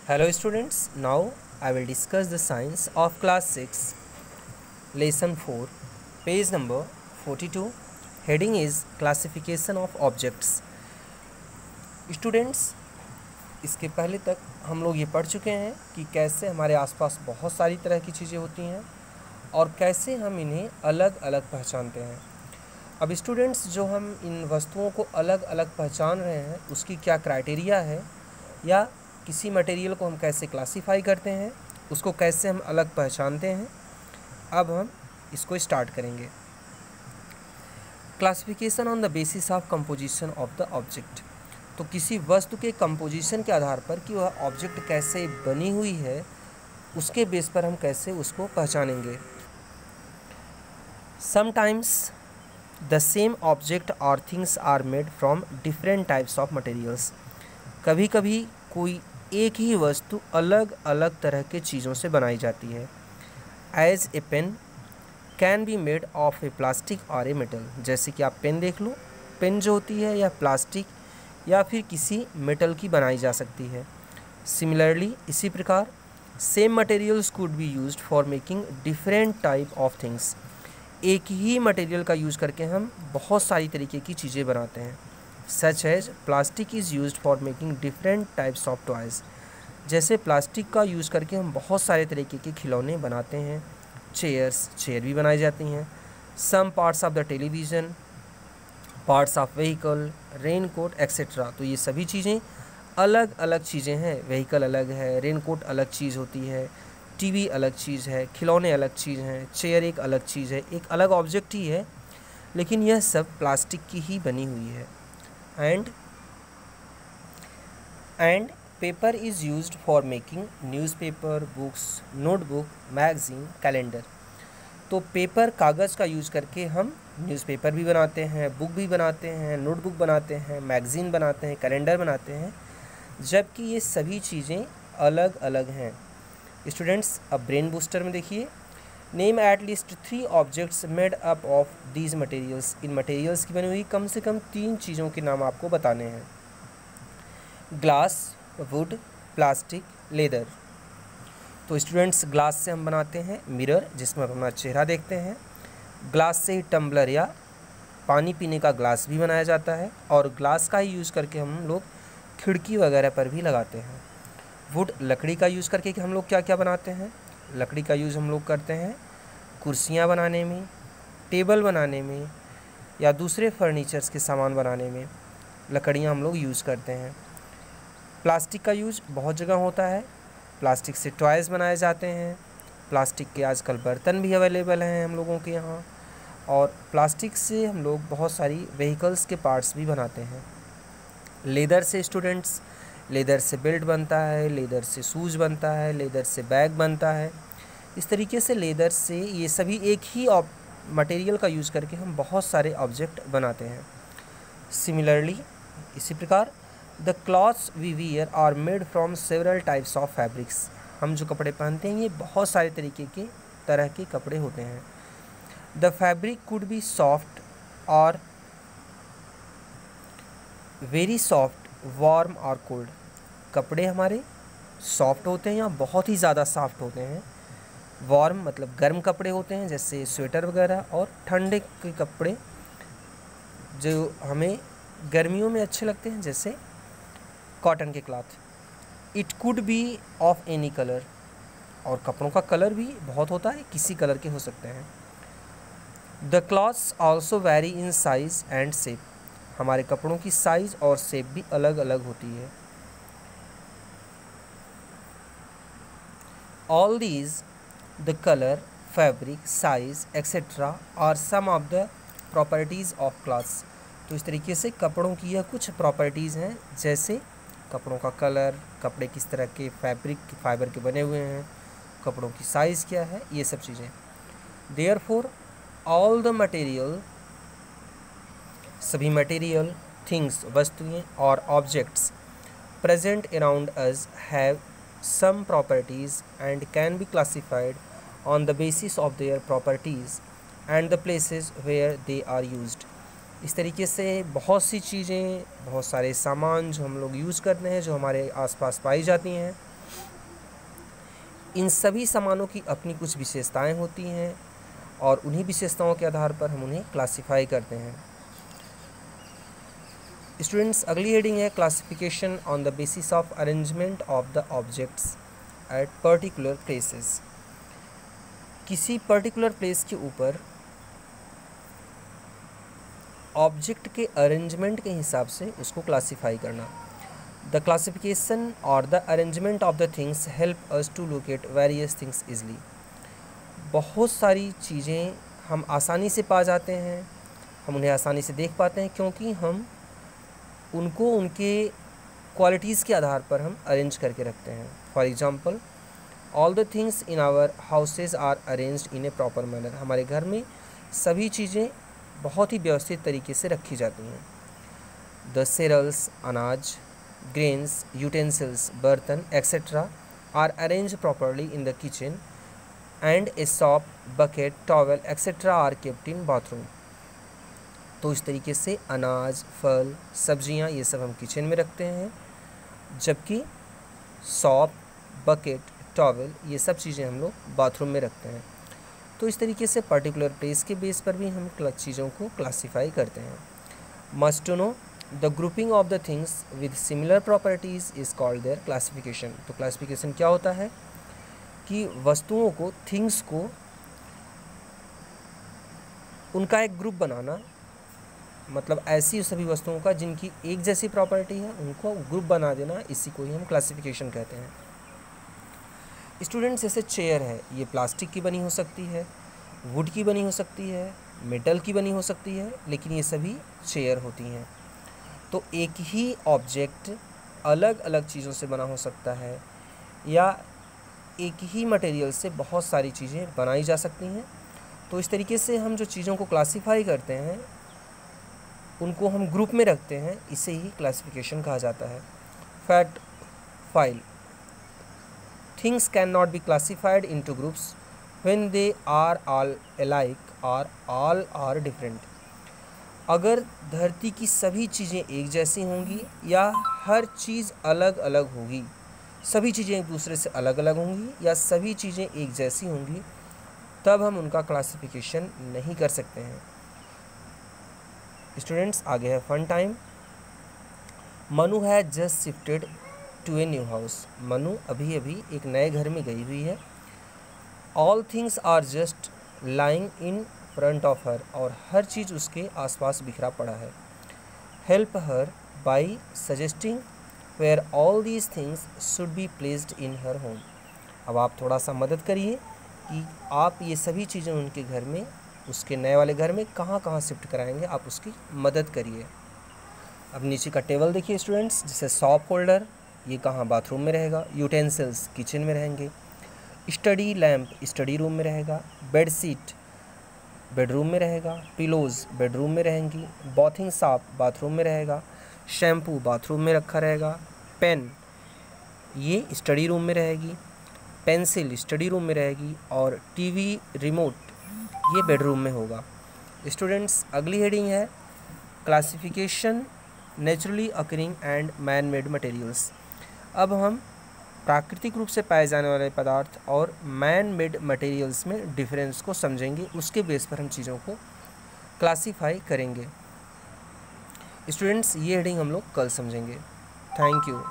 Hello students, now I will discuss the science of class 6, lesson 4, page number 42. Heading is classification of objects. Students, इसके पहले तक हम लोग ये पढ़ चुके हैं कि कैसे हमारे आसपास बहुत सारी तरह की चीज़ें होती हैं और कैसे हम इन्हें अलग अलग पहचानते हैं। अब स्टूडेंट्स, जो हम इन वस्तुओं को अलग अलग पहचान रहे हैं उसकी क्या क्राइटेरिया है, या किसी मटेरियल को हम कैसे क्लासीफाई करते हैं, उसको कैसे हम अलग पहचानते हैं, अब हम इसको स्टार्ट करेंगे। Classification on the basis of composition of the object. तो किसी वस्तु के कंपोजिशन के आधार पर कि वह ऑब्जेक्ट कैसे बनी हुई है, उसके बेस पर हम कैसे उसको पहचानेंगे। समटाइम्स द सेम ऑब्जेक्ट और things are made from different types of materials. कभी कभी कोई एक ही वस्तु अलग अलग तरह के चीज़ों से बनाई जाती है। As a pen can be made of a plastic और ए मेटल। जैसे कि आप पेन देख लो, पेन जो होती है यह प्लास्टिक या फिर किसी मेटल की बनाई जा सकती है। सिमिलरली, इसी प्रकार same materials could be used for making different type of things. एक ही मटेरियल का यूज़ करके हम बहुत सारी तरीके की चीज़ें बनाते हैं। Such as plastic is used for making different types of toys. जैसे प्लास्टिक का यूज़ करके हम बहुत सारे तरीके के खिलौने बनाते हैं। चेयर भी बनाई जाती हैं। Some parts of the television, parts of vehicle, raincoat etcetera. तो ये सभी चीज़ें अलग अलग चीज़ें हैं। व्हीकल अलग है, रेनकोट अलग चीज़ होती है, टीवी अलग चीज़ है, खिलौने अलग चीज़ हैं, चेयर एक अलग चीज़ है, एक अलग ऑब्जेक्ट ही है, लेकिन यह सब प्लास्टिक की ही बनी हुई है। And paper is used for making newspaper, books, notebook, magazine, calendar। तो पेपर, कागज़ का यूज़ करके हम न्यूज़पेपर भी बनाते हैं, बुक भी बनाते हैं, नोटबुक बनाते हैं, मैगज़ीन बनाते हैं, कैलेंडर बनाते हैं, जबकि ये सभी चीज़ें अलग अलग हैं। स्टूडेंट्स, अब ब्रेन बूस्टर में देखिए, name at least 3 objects made up of these materials. In materials की बनी हुई कम से कम 3 चीज़ों के नाम आपको बताने हैं। Glass, would, plastic, leather. तो स्टूडेंट्स, ग्लास से हम बनाते हैं मिरर, जिसमें हम अपना चेहरा देखते हैं। ग्लास से ही टम्बलर या पानी पीने का ग्लास भी बनाया जाता है, और ग्लास का ही यूज़ करके हम लोग खिड़की वगैरह पर भी लगाते हैं। वुड, लकड़ी का यूज़ करके कि हम लोग क्या क्या बनाते हैं। लकड़ी का यूज़ हम लोग करते हैं कुर्सियाँ बनाने में, टेबल बनाने में, या दूसरे फर्नीचर्स के सामान बनाने में लकड़ियाँ हम लोग यूज़ करते हैं। प्लास्टिक का यूज़ बहुत जगह होता है। प्लास्टिक से टॉयज़ बनाए जाते हैं। प्लास्टिक के आजकल बर्तन भी अवेलेबल हैं हम लोगों के यहाँ, और प्लास्टिक से हम लोग बहुत सारी व्हीकल्स के पार्ट्स भी बनाते हैं। लेदर से स्टूडेंट्स, लेदर से बेल्ट बनता है, लेदर से शूज़ बनता है, लेदर से बैग बनता है। इस तरीके से लेदर से ये सभी एक ही मटेरियल का यूज़ करके हम बहुत सारे ऑब्जेक्ट बनाते हैं। सिमिलरली, इसी प्रकार the clothes we wear are made from several types of fabrics. हम जो कपड़े पहनते हैं ये बहुत सारे तरीके के तरह के कपड़े होते हैं। The fabric could be soft और वेरी सॉफ्ट, वार्म और कोल्ड। कपड़े हमारे सॉफ्ट होते हैं या बहुत ही ज़्यादा सॉफ्ट होते हैं। वार्म मतलब गर्म कपड़े होते हैं, जैसे स्वेटर वगैरह, और ठंडे के कपड़े जो हमें गर्मियों में अच्छे लगते हैं, जैसे कॉटन के cloth. It could be of any colour, और कपड़ों का कलर भी बहुत होता है, किसी कलर के हो सकते हैं। The clothes also very in size and shape. हमारे कपड़ों की साइज़ और शेप भी अलग अलग होती है। All these, the colour, fabric, size etcetera are some of the properties of clothes. तो इस तरीके से कपड़ों की यह कुछ प्रॉपर्टीज़ हैं, जैसे कपड़ों का कलर, कपड़े किस तरह के फैब्रिक, फाइबर के बने हुए हैं, कपड़ों की साइज़ क्या है, ये सब चीज़ें। देयरफॉर ऑल द मटेरियल, सभी मटेरियल, थिंग्स, वस्तुएं और objects present around us have some properties and can be classified on the basis of their properties and the places where they are used. इस तरीके से बहुत सी चीज़ें, बहुत सारे सामान जो हम लोग यूज़ करते हैं, जो हमारे आसपास पाई जाती हैं, इन सभी सामानों की अपनी कुछ विशेषताएं होती हैं और उन्हीं विशेषताओं के आधार पर हम उन्हें क्लासिफाई करते हैं। स्टूडेंट्स, अगली हेडिंग है classification on the basis of arrangement of the objects at particular places. किसी पर्टिकुलर प्लेस के ऊपर ऑब्जेक्ट के अरेंजमेंट के हिसाब से उसको क्लासिफाई करना। द क्लासिफिकेशन और the arrangement of the things help us to locate various things easily. बहुत सारी चीज़ें हम आसानी से पा जाते हैं, हम उन्हें आसानी से देख पाते हैं क्योंकि हम उनको उनके क्वालिटीज़ के आधार पर हम अरेंज करके रखते हैं। For example, all the things in our houses are arranged in a proper manner. हमारे घर में सभी चीज़ें बहुत ही व्यवस्थित तरीके से रखी जाती हैं। द सेरल्स, अनाज, ग्रेन्स, यूटेंसिल्स, बर्तन etcetera are arrange properly in the kitchen and a soap, bucket, towel etcetera are kept in bathroom. तो इस तरीके से अनाज, फल, सब्जियां ये सब हम किचन में रखते हैं, जबकि सॉप, बकेट, टॉवल ये सब चीज़ें हम लोग बाथरूम में रखते हैं। तो इस तरीके से पर्टिकुलर प्लेस के बेस पर भी हम चीज़ों को क्लासीफाई करते हैं। Must to know the grouping of the things with similar properties is called their classification. तो क्लासिफिकेशन क्या होता है कि वस्तुओं को, थिंग्स को, उनका एक ग्रुप बनाना, मतलब ऐसी सभी वस्तुओं का जिनकी एक जैसी प्रॉपर्टी है उनको ग्रुप बना देना, इसी को ही हम क्लासिफिकेशन कहते हैं। स्टूडेंट्स, जैसे चेयर है, ये प्लास्टिक की बनी हो सकती है, वुड की बनी हो सकती है, मेटल की बनी हो सकती है, लेकिन ये सभी चेयर होती हैं। तो एक ही ऑब्जेक्ट अलग अलग चीज़ों से बना हो सकता है या एक ही मटेरियल से बहुत सारी चीज़ें बनाई जा सकती हैं। तो इस तरीके से हम जो चीज़ों को क्लासीफाई करते हैं उनको हम ग्रुप में रखते हैं, इसे ही क्लासिफिकेशन कहा जाता है। Fact file, things can not be classified into groups when they are all alike और ऑल आर डिफरेंट। अगर धरती की सभी चीज़ें एक जैसी होंगी या हर चीज़ अलग अलग होगी, सभी चीज़ें एक दूसरे से अलग अलग होंगी या सभी चीज़ें एक जैसी होंगी, तब हम उनका क्लासिफिकेशन नहीं कर सकते हैं। स्टूडेंट्स, आगे है fun time. Manu has just shifted to a new house. Manu अभी अभी एक नए घर में गई हुई है। All things are just lying in front of her, और हर चीज़ उसके आसपास बिखरा पड़ा है। Help her by suggesting where all these things should be placed in her home. अब आप थोड़ा सा मदद करिए कि आप ये सभी चीज़ें उनके घर में, उसके नए वाले घर में कहाँ कहाँ शिफ्ट कराएंगे, आप उसकी मदद करिए। अब नीचे का टेबल देखिए स्टूडेंट्स, जैसे सॉप होल्डर, ये कहाँ बाथरूम में रहेगा, यूटेंसिल्स किचन में रहेंगे, स्टडी लैम्प स्टडी रूम में रहेगा, बेड सीट बेडरूम में रहेगा, पिलोज़ बेडरूम में रहेंगी, बाथिंग साफ बाथरूम में रहेगा, शैम्पू बाथरूम में रखा रहेगा, पेन ये स्टडी रूम में रहेगी, पेंसिल स्टडी रूम में रहेगी और टीवी रिमोट ये बेडरूम में होगा। स्टूडेंट्स, अगली हेडिंग है classification naturally occurring and man made materials. अब हम प्राकृतिक रूप से पाए जाने वाले पदार्थ और मैन मेड मटेरियल्स में डिफरेंस को समझेंगे, उसके बेस पर हम चीज़ों को क्लासीफाई करेंगे। स्टूडेंट्स, ये हेडिंग हम लोग कल समझेंगे। Thank you.